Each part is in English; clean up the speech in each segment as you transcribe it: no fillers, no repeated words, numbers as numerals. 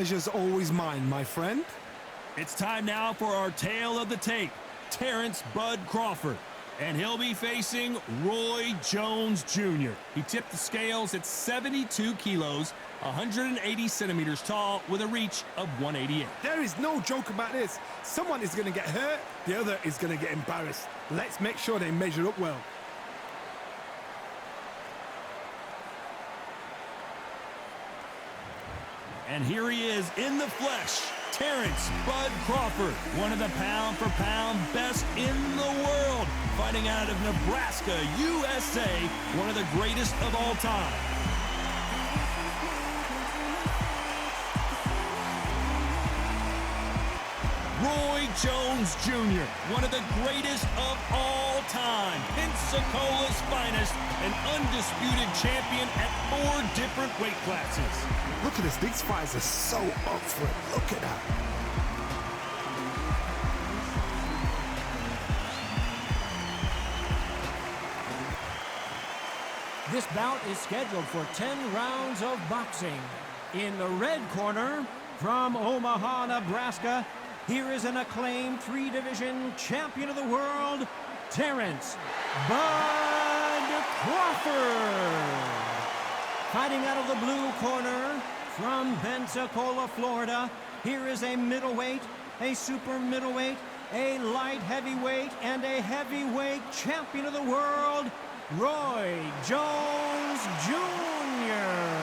Pleasure's always mine, my friend. It's time now for our tale of the tape, Terrance "Bud" Crawford. And he'll be facing Roy Jones Jr. He tipped the scales at 72 kilos, 180 centimeters tall, with a reach of 188. There is no joke about this. Someone is going to get hurt, the other is going to get embarrassed. Let's make sure they measure up well. And here he is in the flesh, Terrance "Bud" Crawford, one of the pound-for-pound best in the world, fighting out of Nebraska, USA, one of the greatest of all time. Roy Jones Jr., one of the greatest of all time, Pensacola's finest, an undisputed champion at 4 different weight classes. Look at this, these fighters are so up for it. Look at that. This bout is scheduled for 10 rounds of boxing. In the red corner, from Omaha, Nebraska, here is an acclaimed 3-division champion of the world, Terrance "Bud" Crawford. Fighting out of the blue corner, from Pensacola, Florida, here is a middleweight, a super middleweight, a light heavyweight, and a heavyweight champion of the world, Roy Jones Jr.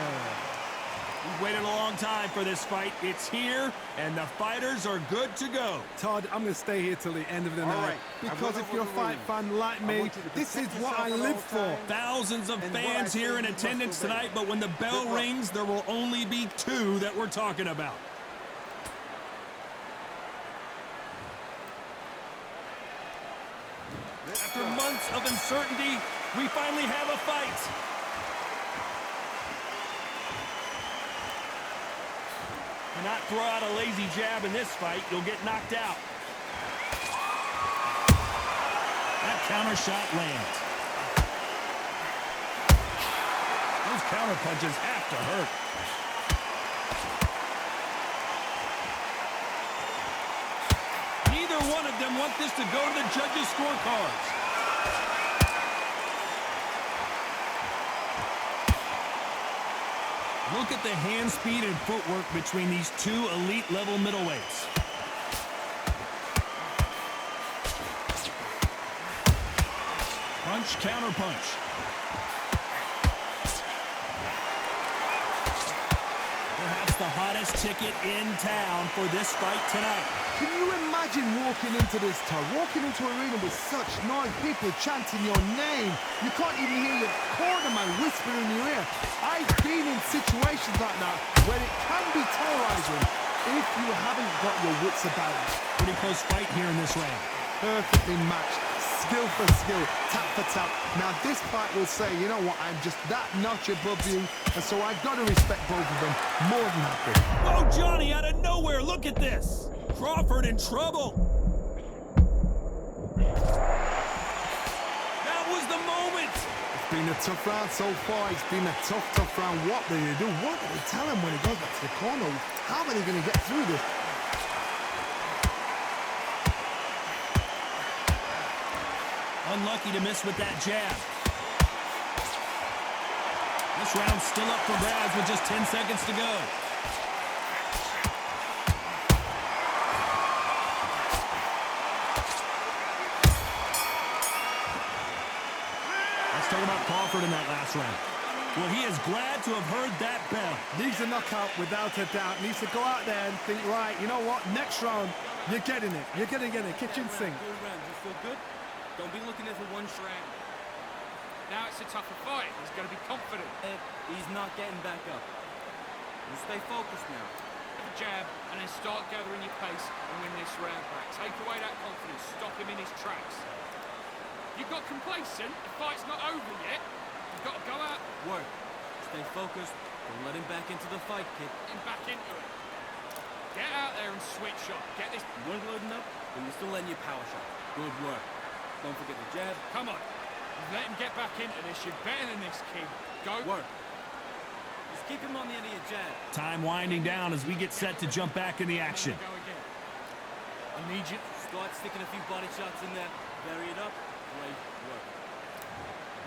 We've waited a long time for this fight. It's here, and the fighters are good to go. Todd, I'm going to stay here till the end of the night. Because if you're a fight fan like me, this is what I live for. Thousands of fans here in attendance tonight, but when the bell rings, there will only be 2 that we're talking about. After months of uncertainty, we finally have a fight. Do not throw out a lazy jab in this fight. You'll get knocked out. That counter shot lands. Those counter punches have to hurt. Neither one of them want this to go to the judges' scorecards. Look at the hand speed and footwork between these 2 elite-level middleweights. Punch, counter punch. Perhaps the hottest ticket in town for this fight tonight. Can you imagine walking into this, Todd? Walking into an arena with such noise, people chanting your name. You can't even hear your cornerman whisper in your ear. I've been in situations like that where it can be terrorizing if you haven't got your wits about it. Pretty close fight here in this round. Perfectly matched, skill for skill, tap for tap. Now this fight will say, you know what, I'm just that notch above you, and so I've got to respect both of them more than happy. Whoa, Johnny, out of nowhere, look at this. Crawford in trouble. That was the moment. It's been a tough round so far. It's been a tough round. What do they do? What do they tell him when he goes back to the corner? How are they going to get through this? Unlucky to miss with that jab. This round's still up for grabs with just 10 seconds to go. Let's talk about Crawford in that last round. Well, he is glad to have heard that bell. Needs a knockout without a doubt. Needs to go out there and think, right, you know what? Next round, you're getting it. You're going to get it. Kitchen sink. You feel good? Don't be looking at the one round. Now it's a tougher fight. He's got to be confident. He's not getting back up. You stay focused now. Have a jab and then start gathering your pace and win this round back. Take away that confidence. Stop him in his tracks. You got complacent. The fight's not over yet. You've got to go out. Work. Stay focused. Don't let him back into the fight, kid. Get him back into it. Get out there and switch up. Get this. You weren't loading up, but you're still letting your power shot. Good work. Don't forget the jab. Come on. Let him get back into this. You're better than this, kid. Go. Work. Keep him on the end of your jab. Time winding down as we get set to jump back in the action. Go again. I need you. Start sticking a few body shots in there. Bury it up. Great work.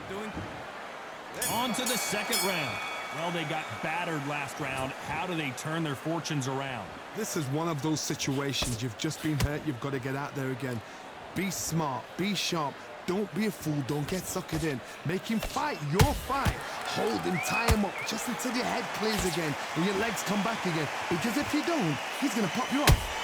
You doing? On to the second round. Well, they got battered last round. How do they turn their fortunes around? This is one of those situations. You've just been hurt. You've got to get out there again. Be smart. Be sharp. Don't be a fool. Don't get suckered in. Make him fight your fight. Hold him, tie him up just until your head clears again and your legs come back again. Because if you don't, he's going to pop you off.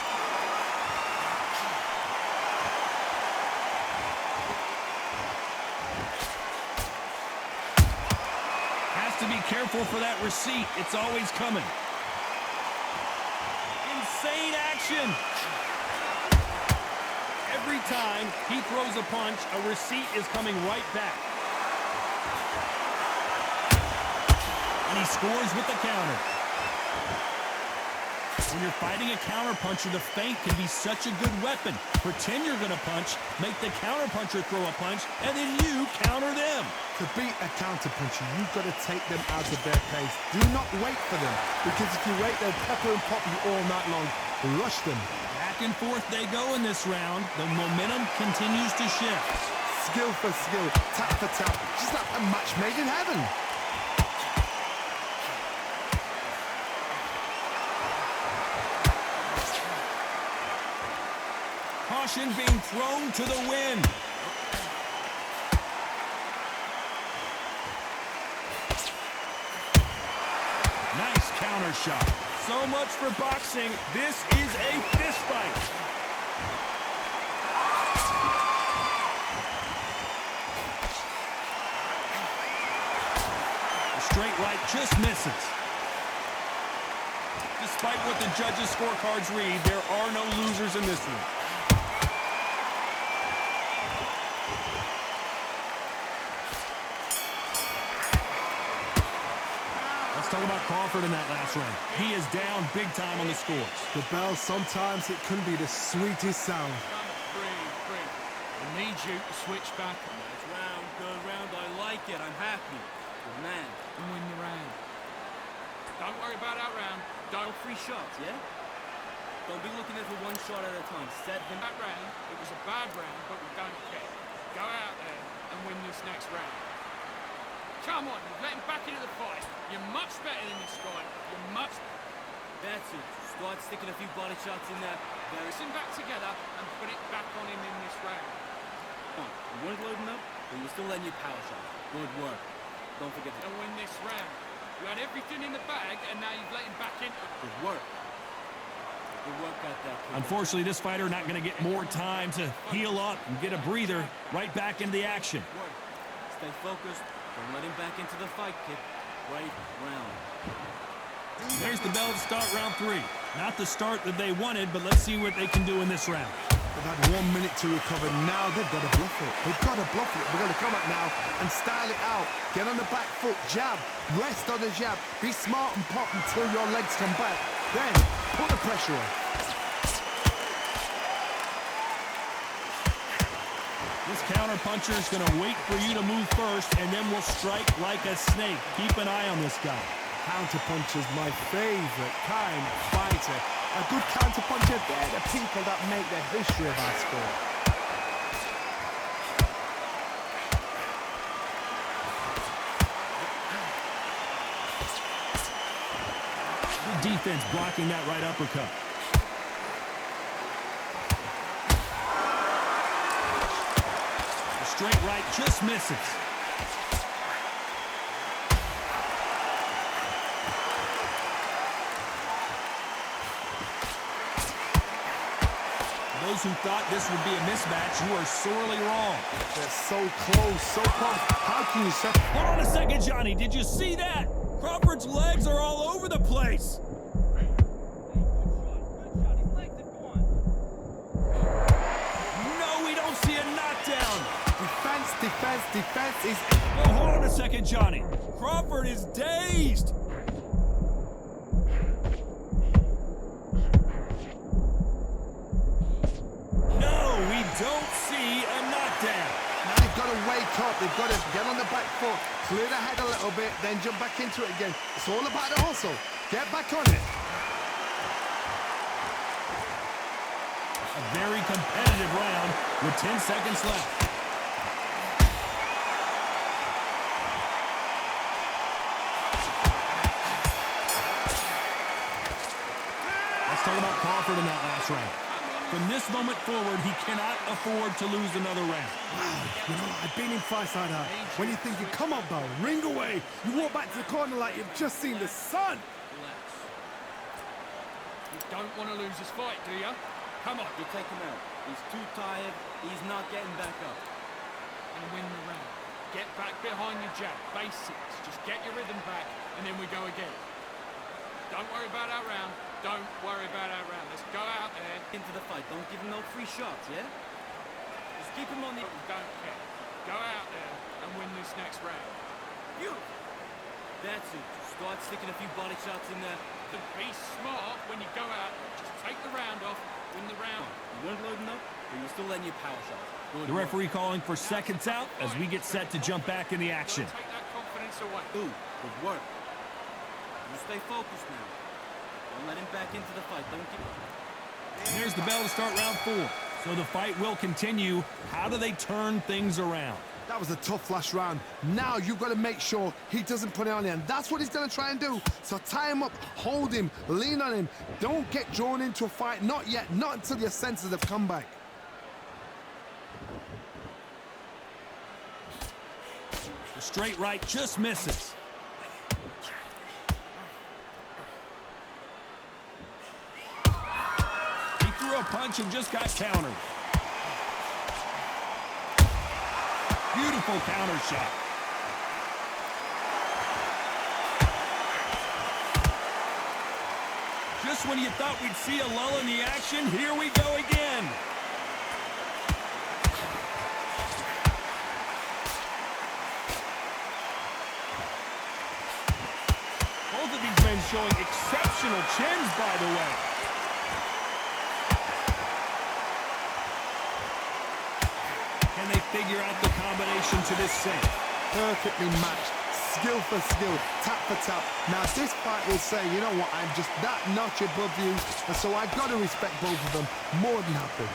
To be careful for that receipt. It's always coming. Insane action. Every time he throws a punch, a receipt is coming right back. And he scores with the counter. When you're fighting a counterpuncher, the feint can be such a good weapon. Pretend you're going to punch, make the counterpuncher throw a punch, and then you counter them. To beat a counterpuncher, you've got to take them out of their pace. Do not wait for them, because if you wait, they'll pepper and pop you all night long. Rush them. Back and forth they go in this round. The momentum continues to shift. Skill for skill, tap for tap, just like a match made in heaven. Caution being thrown to the wind. Nice counter shot. So much for boxing. This is a fist fight. The straight right just misses. Despite what the judges' scorecards read, there are no losers in this one. Let's talk about Crawford in that last round. He is down big time on the scores. The bell, sometimes it can be the sweetest sound. Breathe. I need you to switch back. Good round. I like it. I'm happy. Good man. And win the round. Don't worry about that round. Don't 3 shots, yeah? Don't be looking at it for 1 shot at a time. Set him. that round. It was a bad round, but we don't care. Go out there and win this next round. Come on, you've let him back into the fight. You're much better than this guy. You're much... That's it. Start sticking a few body shots in there. Put him back together and put it back on him in this round. Come on. You weren't loading up, but you're still letting your power shot. Good work. Don't forget to... And win this round. You had everything in the bag, and now you've let him back into it. Good work. Good work at that. Unfortunately, this fighter not going to get more time to heal up and get a breather. Right back into the action. Work. Stay focused. Don't let him back into the fight, kid. Right round. There's the bell to start round 3. Not the start that they wanted, but let's see what they can do in this round. They've had 1 minute to recover. Now they've got to bluff it. They've got to bluff it. We're going to come up now and style it out. Get on the back foot, jab, rest on the jab. Be smart and pop until your legs come back. Then put the pressure on. This counter-puncher is going to wait for you to move first, and then will strike like a snake. Keep an eye on this guy. Counter-puncher's my favorite kind of fighter. A good counter-puncher, they're the people that make the history of our sport. Good defense blocking that right uppercut. Straight right just misses. Those who thought this would be a mismatch, you are sorely wrong. They're so close, so close. How can you say... Hold on a second, Johnny. Did you see that? Crawford's legs are all over the place. No, we don't see a knockdown. Defense is... Oh, hold on a second, Johnny. Crawford is dazed. Now you've got to wake up. They've got to get on the back foot, clear the head a little bit, then jump back into it again. It's all about the hustle. Get back on it. A very competitive round with 10 seconds left. Let's talk about Crawford in that last round. From this moment forward, he cannot afford to lose another round. Wow, you know, I've been in fights like that. When you're thinking, come on, Bell, ring away. You walk back to the corner like you've just seen the sun. Relax. You don't want to lose this fight, do you? Come on. You take him out. He's too tired. He's not getting back up. And win the round. Get back behind your jab. Basics. Just get your rhythm back, and then we go again. Don't worry about our round. Don't worry about our round. Let's go out there. Into the fight. Don't give him no free shots, yeah? Just keep him on the... Don't care. Go out there and win this next round. Beautiful. That's it. Start sticking a few body shots in there. To be smart when you go out, just take the round off, win the round. You weren't loading up, but you're still letting your power shots. The referee calling for seconds out as we get set to jump back in the action. Don't take that confidence away. Ooh, good work. You stay focused now. Don't let him back into the fight. Don't give... And there's the bell to start round 4. So the fight will continue. How do they turn things around? That was a tough last round. Now you've got to make sure he doesn't put it on you, and that's what he's going to try and do. So tie him up, hold him, lean on him. Don't get drawn into a fight. Not yet. Not until your senses have come back. The straight right just misses. He threw a punch and just got countered. Beautiful counter shot. Just when you thought we'd see a lull in the action, here we go again. Both of these men showing exceptional chins, by the way. Can they figure out the combination to this sink? Perfectly matched, skill for skill, tap for tap. Now this fight will say, you know what, I'm just that notch above you, and so I've got to respect both of them more than happy.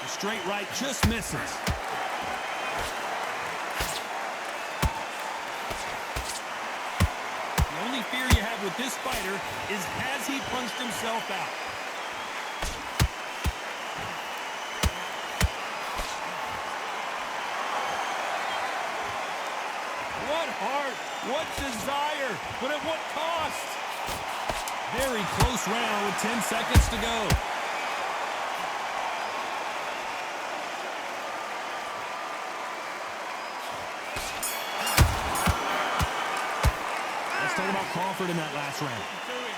The straight right just misses. The only fear you have with this fighter is, has he punched himself out? What heart, what desire, but at what cost? Very close round with 10 seconds to go. Talk about Crawford in that last round.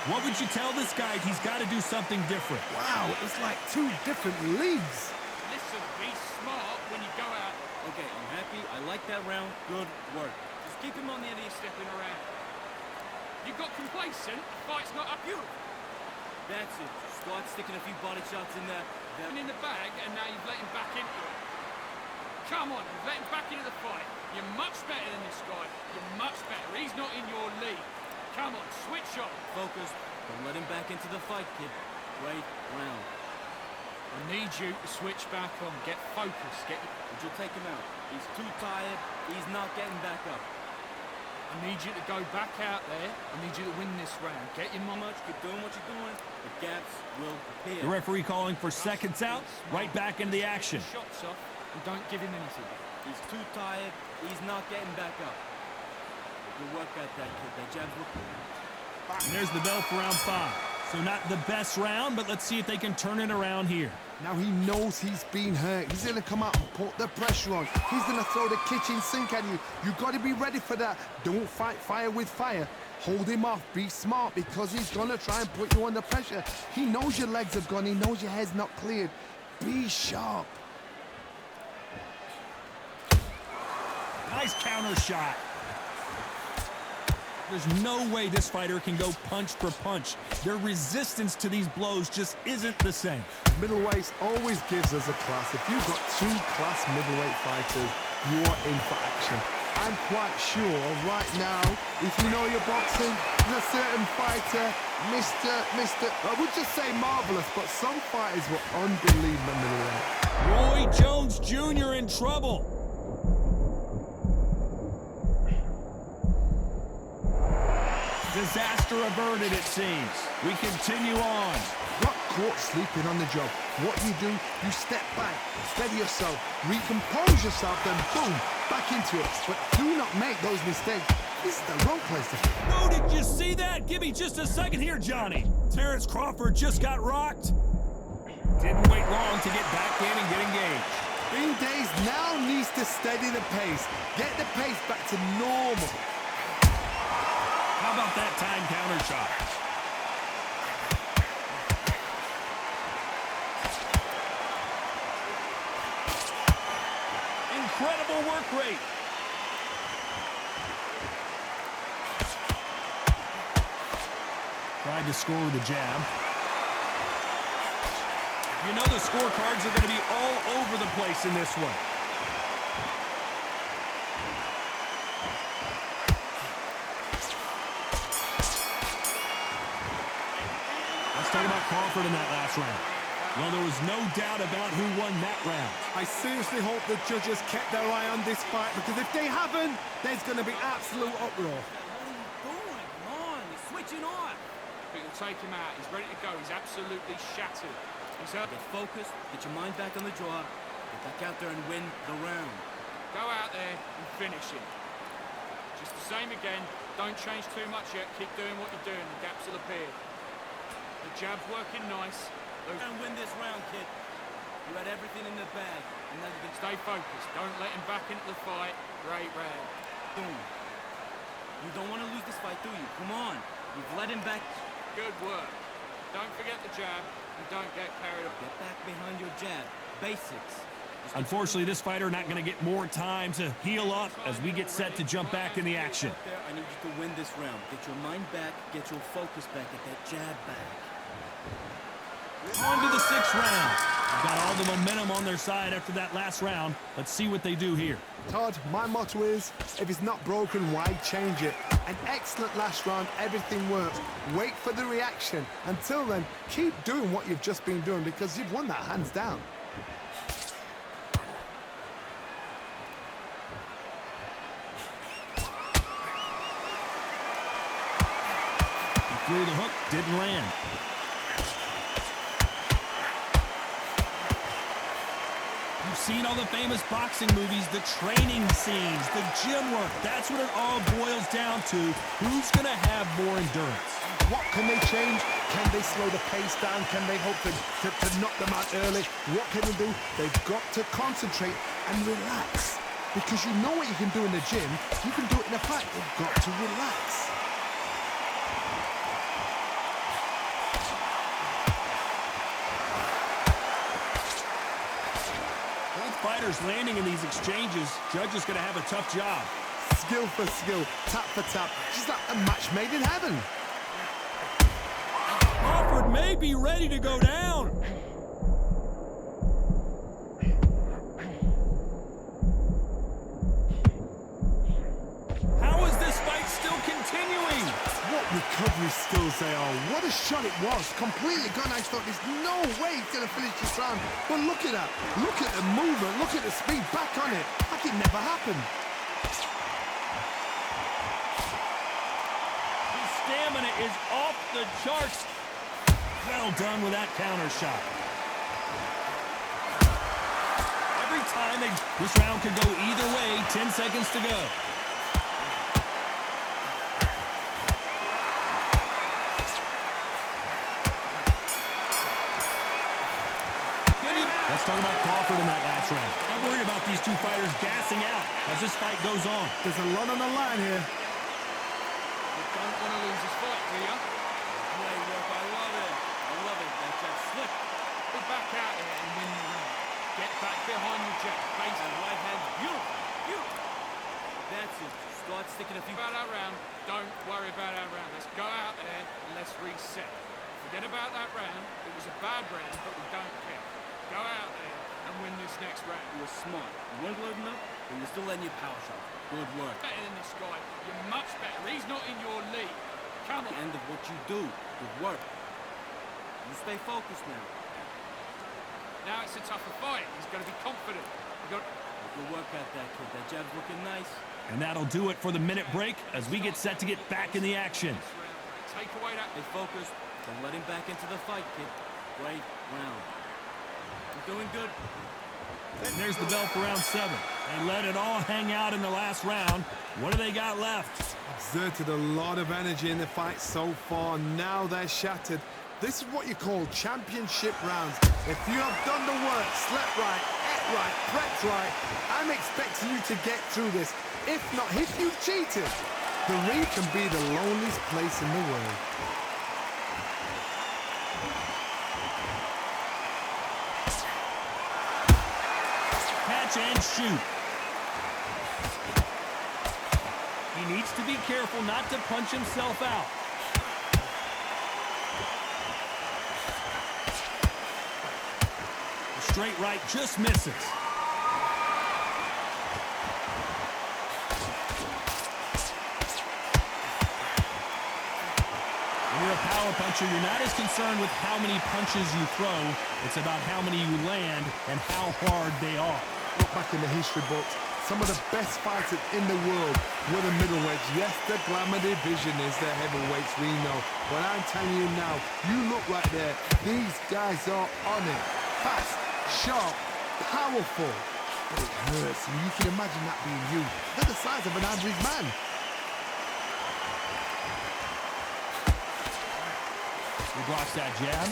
What would you tell this guy? He's got to do something different. Wow, it's like two different leagues. Listen, be smart when you go out. Okay, I'm happy. I like that round. Good work. Just keep him on the end of your stepping around. You got complacent. Fight's not up. Beautiful. That's it. Start sticking a few body shots in there. And in the bag, and now you've let him back into it. Come on, you've let him back into the fight. You're much better than this guy. You're much better. He's not in your league. Come on, switch on. Focus. Don't let him back into the fight, kid. Great round. I need you to switch back on. Get focused. Would you take him out? He's too tired. He's not getting back up. I need you to go back out there. I need you to win this round. Get your mama. Keep doing what you're doing. The gaps will appear. The referee calling for seconds out. Right back into the action. Shots off and don't give him anything. He's too tired. He's not getting back up. Good work at that, kid. That jab's looking. And there's the bell for round 5. So not the best round, but let's see if they can turn it around here. Now he knows he's been hurt. He's going to come out and put the pressure on. He's going to throw the kitchen sink at you. You've got to be ready for that. Don't fight fire with fire. Hold him off. Be smart, because he's going to try and put you under pressure. He knows your legs have gone. He knows your head's not cleared. Be sharp. Nice counter shot. There's no way this fighter can go punch for punch. Their resistance to these blows just isn't the same. Middleweight always gives us a class. If you've got two class middleweight fighters, you're in for action. I'm quite sure right now, if you know your boxing, there's a certain fighter, I would just say marvelous, but some fighters were unbelievable middleweight. Roy Jones Jr. in trouble. Disaster averted, it seems. We continue on. Got caught sleeping on the job. What do? You step back, steady yourself, recompose yourself, then boom, back into it. But do not make those mistakes. This is the wrong place to fit. Oh, did you see that? Give me just a second here, Johnny. Terrance Crawford just got rocked. Didn't wait long to get back in and get engaged. Bean Days now needs to steady the pace. Get the pace back to normal. How about that time counter shot? Incredible work rate. Tried to score with a jab. You know the scorecards are going to be all over the place in this one. Let's talk about Crawford in that last round. Well, there was no doubt about who won that round. I seriously hope the judges kept their eye on this fight, because if they haven't, there's going to be absolute uproar. What are you doing? Come on, he's switching on. It'll take him out. He's ready to go. He's absolutely shattered. He's up. Get focused, get your mind back on the draw, get back out there and win the round. Go out there and finish him. Just the same again. Don't change too much yet. Keep doing what you're doing. The gaps will appear. The jab's working nice. And win this round, kid. You had everything in the bag, and now you can Stay focused. Don't let him back into the fight. Great round. boom. You don't want to lose this fight, do you? Come on. You've let him back. Good work. Don't forget the jab and don't get carried away. Get back behind your jab. Basics. Unfortunately, this fighter not going to get more time to heal up as we get set to jump back in the action. I need you to win this round. Get your mind back, get your focus back, get that jab back. On to the sixth round. They've got all the momentum on their side after that last round. Let's see what they do here. Todd, my motto is, if it's not broken, why change it? An excellent last round, everything works. Wait for the reaction. Until then, keep doing what you've just been doing, because you've won that hands down. He threw the hook, didn't land. You've seen all the famous boxing movies, the training scenes, the gym work. That's what it all boils down to. Who's going to have more endurance? What can they change? Can they slow the pace down? Can they hope to knock them out early? What can they do? They've got to concentrate and relax. Because you know what you can do in the gym, you can do it in a fight. They've got to relax. Fighters landing in these exchanges, Judge is going to have a tough job. Skill for skill, tap for tap, just like a match made in heaven. Crawford may be ready to go down. How is this fight still continuing? What recovery skills they are. What a shot it was. Completely gone. I thought there's no way he's going to finish this round. But look at that. Look at the movement. Look at the speed. Back on it. Like it never happened. His stamina is off the charts. Well done with that counter shot. Every time this round could go either way. 10 seconds to go. Let's talk about Crawford in that last round. I'm worried about these two fighters gassing out as this fight goes on. There's a lot on the line here. You don't want to lose this fight, do you? Great work. I love it. I love it. That jab slick. Get back out there and win the round. Get back behind your jab. Face That right hand, beautiful. Beautiful. That's it. Start sticking a few... About our round, don't worry about our round. Let's go out there and let's reset. Forget about that round. It was a bad round, but we don't care. Go out there and win this next round. You were smart. You weren't loading up, but you're still letting your power shot. Good work. Better than this guy. You're much better. He's not in your league. Come on. The end of what you do. Good work. You stay focused now. Now it's a tougher fight. He's going to be confident. Good work at that, kid. That jab's looking nice. And that'll do it for the minute break as we get set to get back in the action. Take away that. Stay focused. Don't let him back into the fight, kid. Great round. You're doing good. And there's the bell for round 7. They let it all hang out in the last round. What do they got left? Exerted a lot of energy in the fight so far. Now they're shattered. This is what you call championship rounds. If you have done the work, slept right, ate right, prepped right, I'm expecting you to get through this. If not, if you've cheated, the ring can be the loneliest place in the world. Catch and shoot. He needs to be careful not to punch himself out. The straight right just misses. When you're a power puncher, you're not as concerned with how many punches you throw. It's about how many you land and how hard they are. Look back in the history books. Some of the best fighters in the world were the middleweights. Yes, the glamour division is the heavyweights, we know. But I'm telling you now, you look right there. These guys are on it. Fast, sharp, powerful. But it hurts. And you can imagine that being you. They're the size of an average man. He blocks that jab.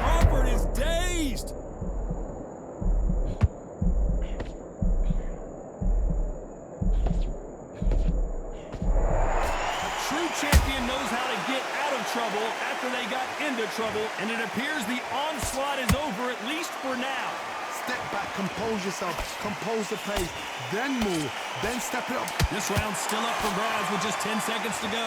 Crawford is dazed. Champion knows how to get out of trouble after they got into trouble, and it appears the onslaught is over, at least for now. Step back, compose yourself, compose the pace, then move, then step it up. This round's still up for grabs with just 10 seconds to go.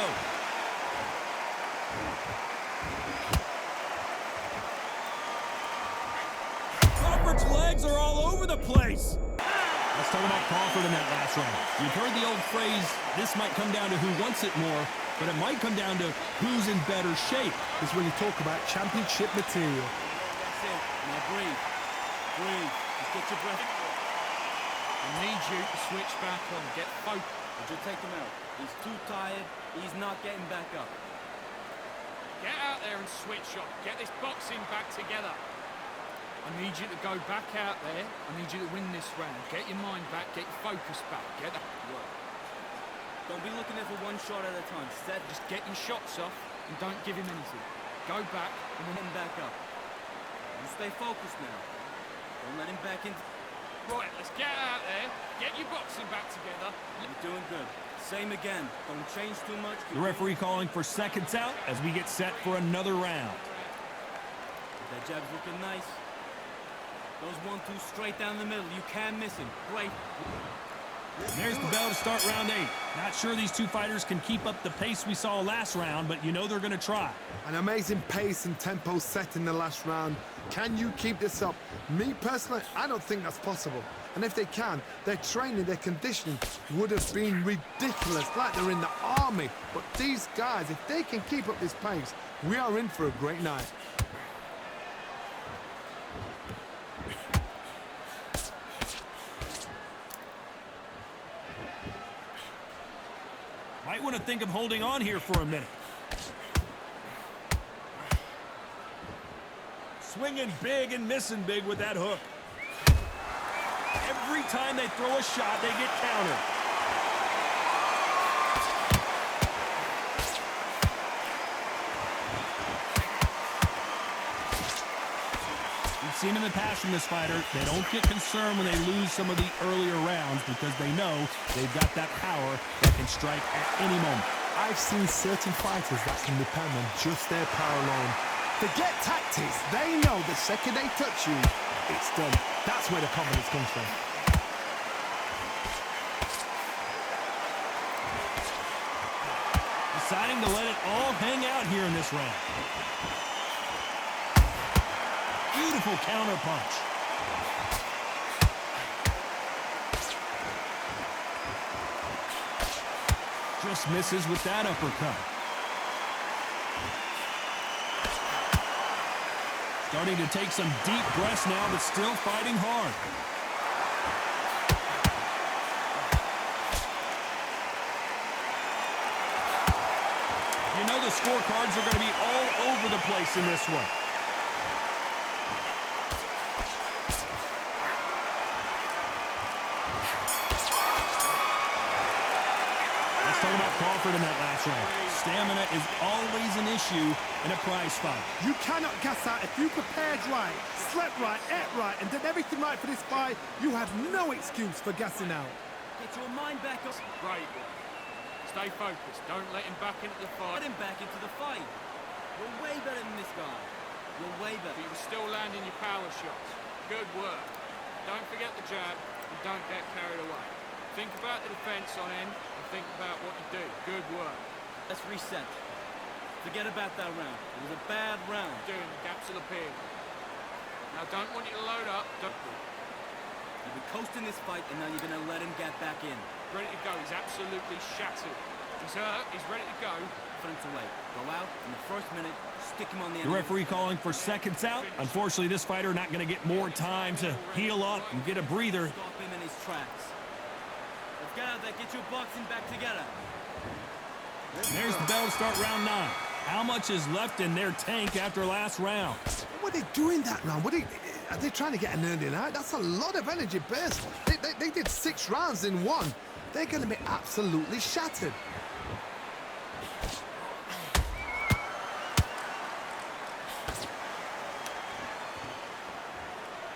Crawford's legs are all over the place. Let's talk about Crawford in that last round. You've heard the old phrase, this might come down to who wants it more, but it might come down to who's in better shape. This is when you talk about championship material. That's it. Now breathe. Breathe. Just get your breath. I need you to switch back on. Get focused. Would you take him out? He's too tired. He's not getting back up. Get out there and switch on. Get this boxing back together. I need you to go back out there. I need you to win this round. Get your mind back. Get your focus back. Get that work. Don't be looking at for one shot at a time. Set. Just get your shots off and don't give him anything. Go back and Win him back up. You stay focused now. Don't let him back in. Right, let's get out there. Get your boxing back together. You're doing good. Same again. Don't change too much. The referee calling for seconds out as we get set for another round. That jab's looking nice. Those 1-2 straight down the middle. You can't miss him. Great. There's the bell to start round 8. Not sure these two fighters can keep up the pace we saw last round, but you know they're going to try. An amazing pace and tempo set in the last round. Can you keep this up? Me personally, I don't think that's possible. And if they can, their training, their conditioning would have been ridiculous, like they're in the army. But these guys, if they can keep up this pace, we are in for a great night. Might want to think of holding on here for a minute. Swinging big and missing big with that hook. Every time they throw a shot, they get countered. We've seen in the past from this fighter, they don't get concerned when they lose some of the earlier rounds because they know they've got that power that can strike at any moment. I've seen certain fighters that can depend on just their power alone. Forget tactics. They know the second they touch you, it's done. That's where the confidence comes from. Deciding to let it all hang out here in this round. Beautiful counter punch. Just misses with that uppercut. Starting to take some deep breaths now, but still fighting hard. You know the scorecards are going to be all over the place in this one. Let's talk about Crawford in that last round. Stamina is always an issue in a prize fight. You cannot gas out. If you prepared right, slept right, ate right, and did everything right for this fight, you have no excuse for gassing out. Get your mind back up. Great. Stay focused. Don't let him back into the fight. Get him back into the fight. You're way better than this guy. You're way better. But you were still landing your power shots. Good work. Don't forget the jab and don't get carried away. Think about the defense on end and think about what you do. Good work. Let's reset. Forget about that round. It was a bad round. Doing the gaps will appear. Now don't want you to load up. You've been coasting this fight and now you're going to let him get back in. Ready to go. He's absolutely shattered. He's hurt. He's ready to go. Fence away. Go out in the first minute. Stick him on the end. The referee calling for seconds out. Unfortunately, this fighter not going to get more time to heal up and get a breather. Stop him in his tracks. Let's get out there. Get your boxing back together. There's the bell to start round 9. How much is left in their tank after last round? What are they doing that round? Are they trying to get an early out? That's a lot of energy burst. They did 6 rounds in one. They're going to be absolutely shattered.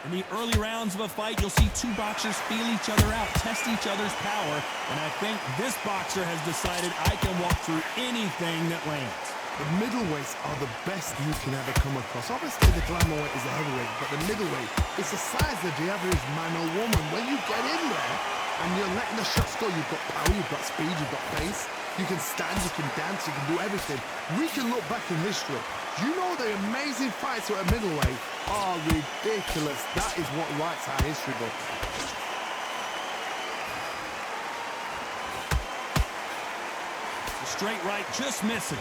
In the early rounds of a fight, you'll see 2 boxers feel each other out, test each other's power, and I think this boxer has decided I can walk through anything that lands. The middleweights are the best you can ever come across. Obviously, the glamour weight is the heavyweight, but the middleweight is the size of the average man or woman. When you get in there and you're letting the shots go, you've got power, you've got speed, you've got pace. You can stand, you can dance, you can do everything. We can look back in history. You know the amazing fights at a middleweight are ridiculous. That is what writes our history book. The straight right just misses.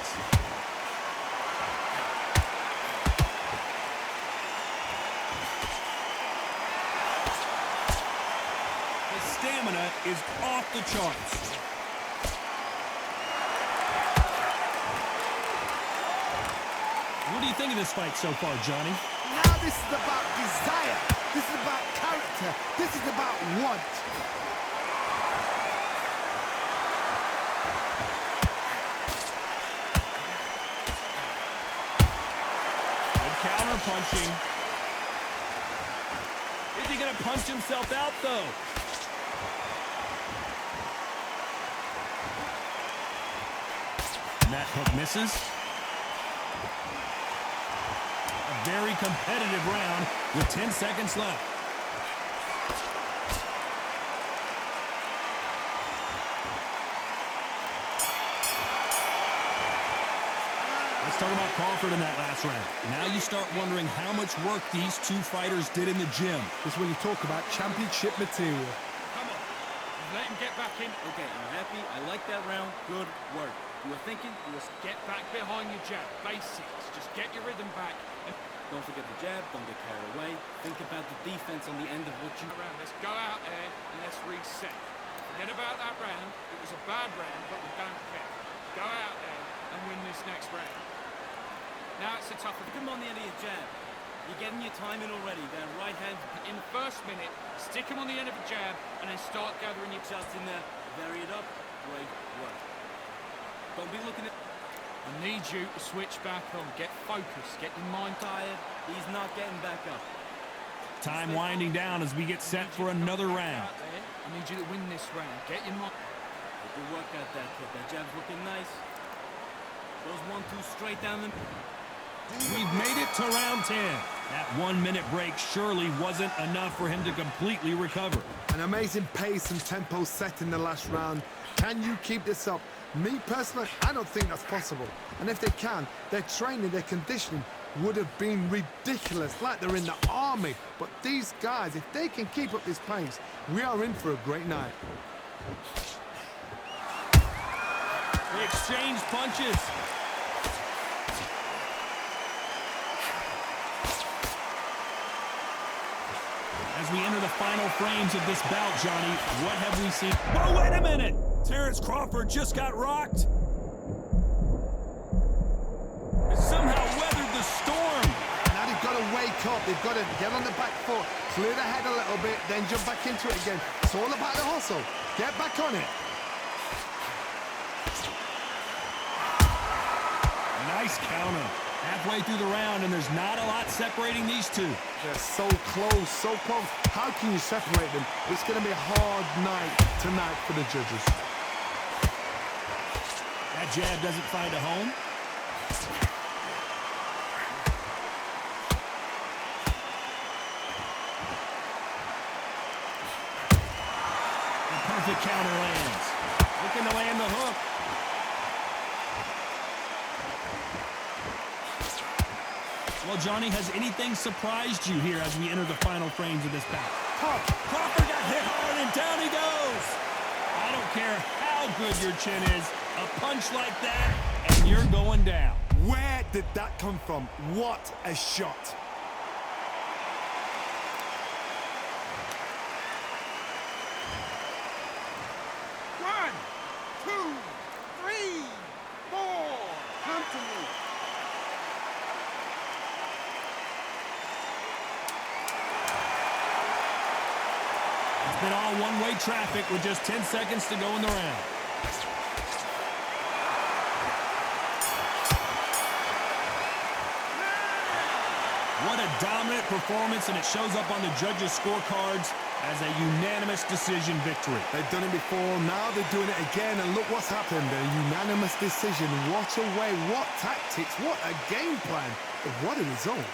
His stamina is off the charts. What do you think of this fight so far, Johnny? Now this is about desire. This is about character. This is about want. Good counter punching. Is he going to punch himself out, though? And that hook misses. Very competitive round with 10 seconds left. Let's talk about Crawford in that last round. Now you start wondering how much work these 2 fighters did in the gym. This is when you talk about championship material. Come on. Let him get back in. Okay, I'm happy. I like that round. Good work. You were thinking, you were... Get back behind your jab. Basics. Just get your rhythm back. Don't forget the jab, don't get carried away. Think about the defense on the end of what you... Let's go out there and let's reset. Forget about that round. It was a bad round, but we don't care. Go out there and win this next round. Now it's a tougher... Come on the end of your jab. You're getting your time in already. That right hand... In the first minute, stick him on the end of a jab and then start gathering your shots in there. Vary it up. Great work. Don't be looking at... I need you to switch back on. Get focused. Get your mind tired. He's not getting back up. Time winding down as we get set for another round. I need you to win this round. Get your mind... Good work out that kid. That jab's looking nice. Those 1-2 straight down the... We've made it to round 10. That 1 minute break surely wasn't enough for him to completely recover. An amazing pace and tempo set in the last round. Can you keep this up? Me personally, I don't think that's possible. And if they can, their training, their conditioning would have been ridiculous, like they're in the army. But these guys, if they can keep up this pace, we are in for a great night. They exchange punches. As we enter the final frames of this bout, Johnny, what have we seen? Oh, wait a minute! Terrance Crawford just got rocked. Somehow weathered the storm. Now they've got to wake up. They've got to get on the back foot, clear the head a little bit, then jump back into it again. It's all about the hustle. Get back on it. Nice counter. Halfway through the round, and there's not a lot separating these two. They're so close, so close. How can you separate them? It's going to be a hard night tonight for the judges. That jab doesn't find a home. The perfect counter lands. Looking to land the hook. Well, Johnny, has anything surprised you here as we enter the final frames of this bout? Crawford got hit hard, and down he goes. I don't care how good your chin is. A punch like that, and you're going down. Where did that come from? What a shot. One, two, three, four. Come to me. It's been all one-way traffic with just 10 seconds to go in the round. What a dominant performance, and it shows up on the judges' scorecards as a unanimous decision victory. They've done it before, now they're doing it again, and look what's happened. A unanimous decision. What a way, what tactics, what a game plan. What a result.